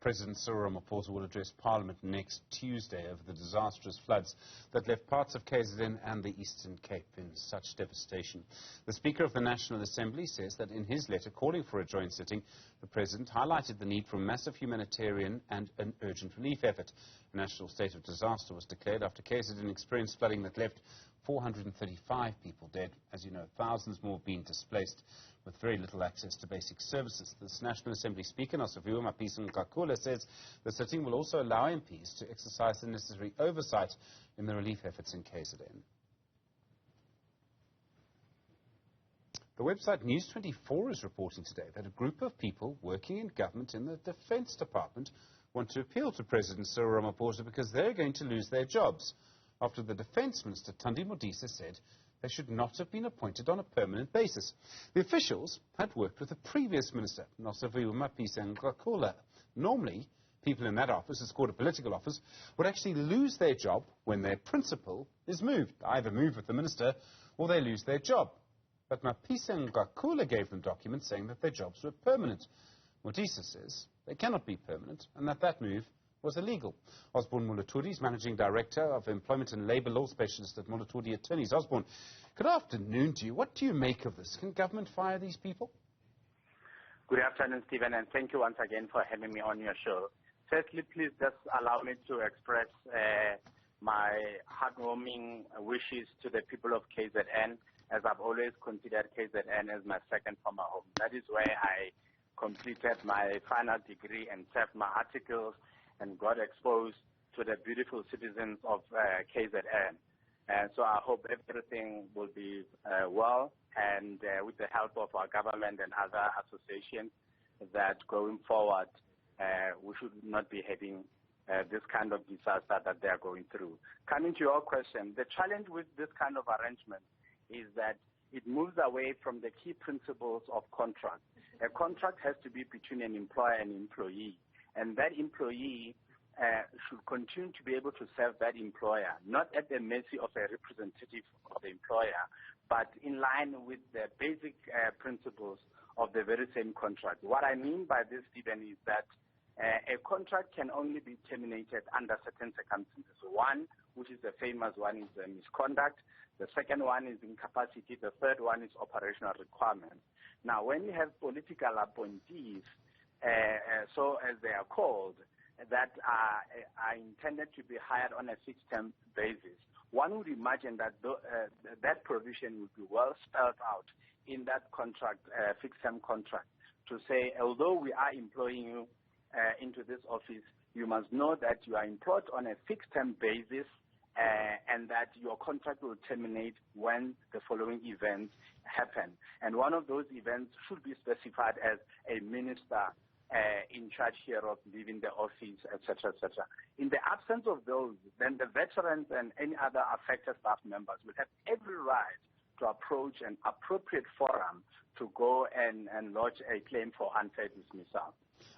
President Cyril Ramaphosa will address Parliament next Tuesday over the disastrous floods that left parts of KZN and the Eastern Cape in such devastation. The Speaker of the National Assembly says that in his letter calling for a joint sitting, the President highlighted the need for a massive humanitarian and an urgent relief effort. A national state of disaster was declared after KZN experienced flooding that left 435 people dead. As you know, thousands more have been displaced with very little access to basic services. This National Assembly Speaker, Nosiviwe Mapisa-Nqakula, says the sitting will also allow MPs to exercise the necessary oversight in the relief efforts in KZN. The website News24 is reporting today that a group of people working in government in the Defence Department want to appeal to President Cyril Ramaphosa because they're going to lose their jobs after the Defence Minister Thandi Modise said they should not have been appointed on a permanent basis. The officials had worked with the previous minister, Nosiviwe Mapisa-Nqakula. Normally, people in that office, it's called a political office, would actually lose their job when their principal is moved. They either move with the minister or they lose their job. But Mapisa-Nqakula gave them documents saying that their jobs were permanent. Modise says they cannot be permanent and that move was illegal. Osbourne Molatudi is Managing Director of Employment and Labour Law Specialist at Molatedi Afforneys Osbourne. Good afternoon to you. What do you make of this? Can government fire these people? Good afternoon, Stephen, and thank you once again for having me on your show. Firstly, please just allow me to express my heartwarming wishes to the people of KZN, as I've always considered KZN as my second former home. That is where I completed my final degree and served my articles and got exposed to the beautiful citizens of KZN. And so I hope everything will be well, and with the help of our government and other associations, that going forward we should not be having this kind of disaster that they are going through. Coming to your question, the challenge with this kind of arrangement is that it moves away from the key principles of contract. A contract has to be between an employer and employee, and that employee should continue to be able to serve that employer, not at the mercy of a representative of the employer, but in line with the basic principles of the very same contract. What I mean by this, Stephen, is that a contract can only be terminated under certain circumstances. One, which is the famous one, is misconduct. The second one is incapacity. The third one is operational requirements. Now, when you have political appointees, so as they are called, that are intended to be hired on a fixed-term basis, one would imagine that that provision would be well spelled out in that contract, fixed-term contract, to say, although we are employing you into this office, you must know that you are employed on a fixed-term basis and that your contract will terminate when the following events happen. And one of those events should be specified as a minister in charge here of leaving the office, etc., etc. In the absence of those, then the veterans and any other affected staff members will have every right to approach an appropriate forum to go and lodge a claim for unfair dismissal.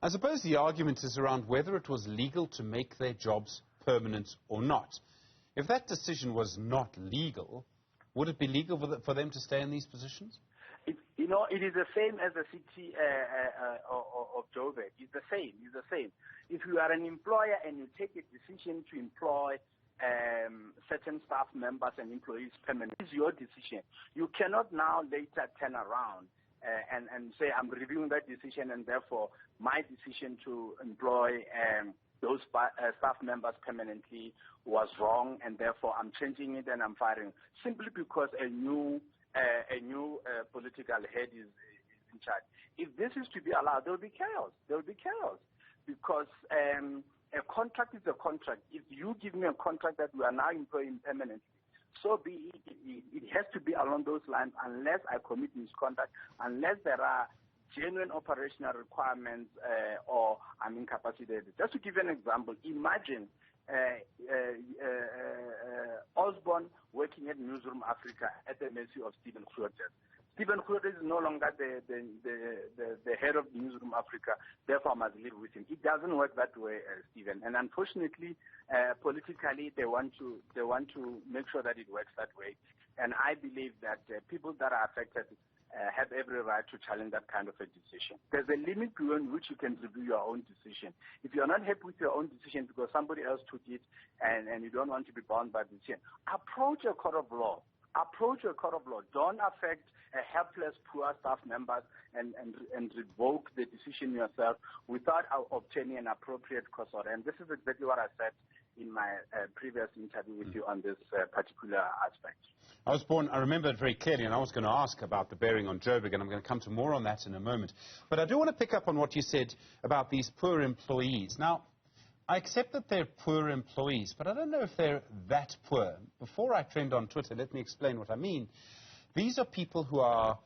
I suppose the argument is around whether it was legal to make their jobs permanent or not. If that decision was not legal, would it be legal for them to stay in these positions? It is the same as the city of Joburg. It's the same. It's the same. If you are an employer and you take a decision to employ certain staff members and employees permanently, it's your decision. You cannot now later turn around and say, I'm reviewing that decision, and therefore my decision to employ those staff members permanently was wrong, and therefore I'm changing it and I'm firing, simply because a new political head is in charge. If this is to be allowed, there will be chaos. There will be chaos, because a contract is a contract. If you give me a contract that we are now employing permanently, so be it. It has to be along those lines, unless I commit misconduct, unless there are genuine operational requirements or I'm incapacitated. Just to give you an example, imagine Osbourne working at Newzroom Afrika at the mercy of Stephen Grootes. Stephen Grootes is no longer the head of Newzroom Afrika, therefore I must live with him. It doesn't work that way, Stephen. And unfortunately, politically, they want to make sure that it works that way. And I believe that people that are affected have every right to challenge that kind of a decision. There's a limit beyond which you can review your own decision. If you're not happy with your own decision because somebody else took it and you don't want to be bound by the decision, approach a court of law. Approach a court of law. Don't affect helpless, poor staff members and revoke the decision yourself without obtaining an appropriate court order. And this is exactly what I said in my previous interview with you on this particular aspect. Osbourne, I remember it very clearly, and I was going to ask about the bearing on Joburg, and I'm going to come to more on that in a moment. But I do want to pick up on what you said about these poor employees. Now, I accept that they're poor employees, but I don't know if they're that poor. Before I trend on Twitter, let me explain what I mean. These are people who are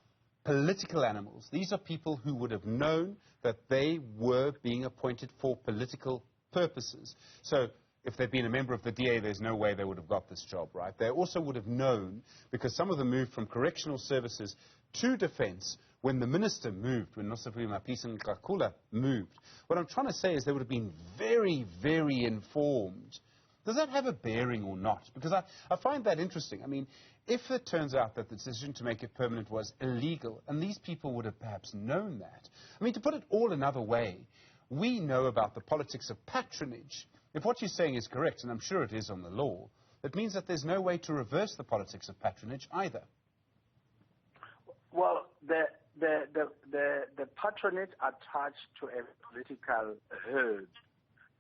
political animals. These are people who would have known that they were being appointed for political purposes. So if they'd been a member of the DA, there's no way they would have got this job, right? They also would have known, because some of them moved from correctional services to defence when the minister moved, when Nosiviwe Mapisa-Nqakula moved. What I'm trying to say is they would have been very, very informed. Does that have a bearing or not? Because I find that interesting. I mean, if it turns out that the decision to make it permanent was illegal, and these people would have perhaps known that. I mean, to put it all another way, we know about the politics of patronage. If what you're saying is correct, and I'm sure it is on the law, it means that there's no way to reverse the politics of patronage either. Well, the patronage attached to a political herd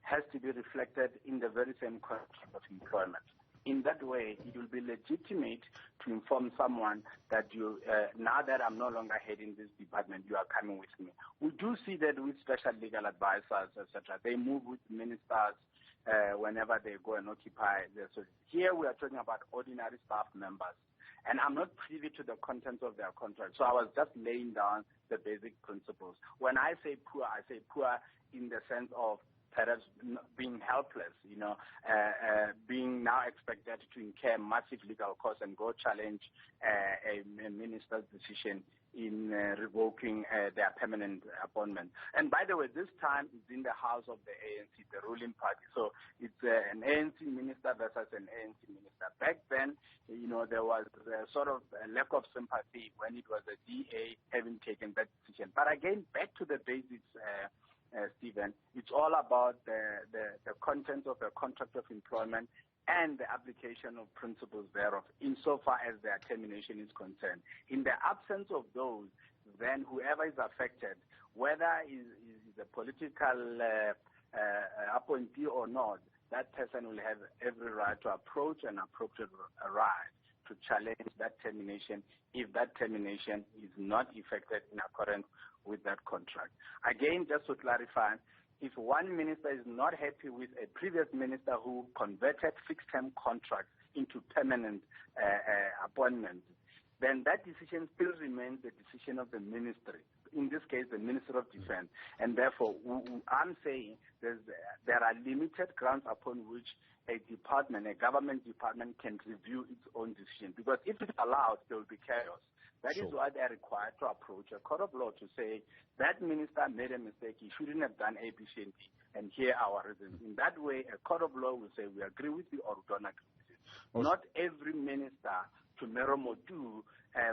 has to be reflected in the very same contract of employment. In that way, it will be legitimate to inform someone that you, now that I'm no longer heading this department, you are coming with me. We do see that with special legal advisors, etc. They move with ministers whenever they go and occupy. So here we are talking about ordinary staff members. And I'm not privy to the contents of their contract. So I was just laying down the basic principles. When I say poor in the sense of perhaps being helpless, being now expected to incur massive legal costs and go challenge a minister's decision in revoking their permanent appointment. And by the way, this time it's in the house of the ANC, the ruling party. So it's an ANC minister versus an ANC minister. Back then, there was a sort of a lack of sympathy when it was the DA having taken that decision. But again, back to the basics, Stephen, it's all about the content of a contract of employment and the application of principles thereof, insofar as their termination is concerned. In the absence of those, then whoever is affected, whether is a political appointee or not, that person will have every right to approach an appropriate right to challenge that termination if that termination is not effected in accordance with that contract. Again, just to clarify, if one minister is not happy with a previous minister who converted fixed-term contracts into permanent appointments, then that decision still remains the decision of the ministry, in this case, the Minister of Defence. And therefore, I'm saying there are limited grounds upon which a department, a government department, can review its own decision. Because if it's allowed, there will be chaos. That is why they are required to approach a court of law to say, that minister made a mistake, he shouldn't have done A, B, C, and D, and here are our reasons. In that way, a court of law will say, we agree with you or we don't agree with you. Not every minister to Meromotu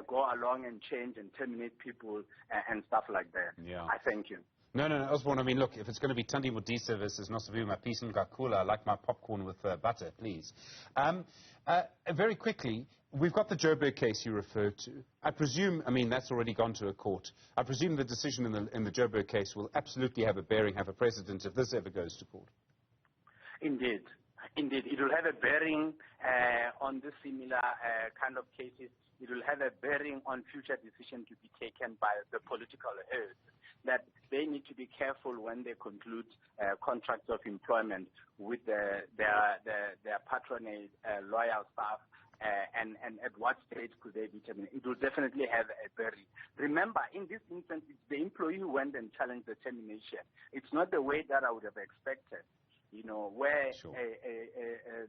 go along and change and terminate people and stuff like that. Yeah. I thank you. No, Osbourne, I mean, look, if it's going to be Thandi Modise versus Nosiviwe Mapisa-Nqakula, I like my popcorn with butter, please. Very quickly, we've got the Joburg case you referred to. I presume, I mean, that's already gone to a court. I presume the decision in the Joburg case will absolutely have a bearing, have a precedent if this ever goes to court. Indeed. Indeed. It will have a bearing on the similar kind of cases. It will have a bearing on future decisions to be taken by the political herd, that they need to be careful when they conclude contracts of employment with their patronage, loyal staff, and at what stage could they be terminated. It will definitely have a bearing. Remember, in this instance, it's the employee who went and challenged the termination. It's not the way that I would have expected where Sure.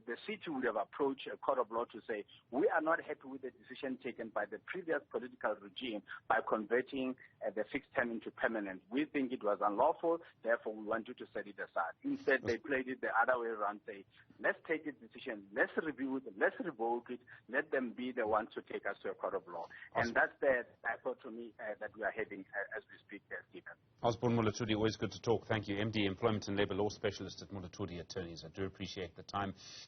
the city would have approached a court of law to say, we are not happy with the decision taken by the previous political regime by converting the fixed term into permanent. We think it was unlawful, therefore we want you to set it aside. Instead, they played it the other way around, say, let's take this decision, let's review it, let's revoke it, let them be the ones to take us to a court of law. And that's the dichotomy that we are having as we speak, Stephen. Osbourne Molatudi, always good to talk. Thank you. MD, Employment and Labour Law Specialist at Molatedi Attorneys. I do appreciate the time.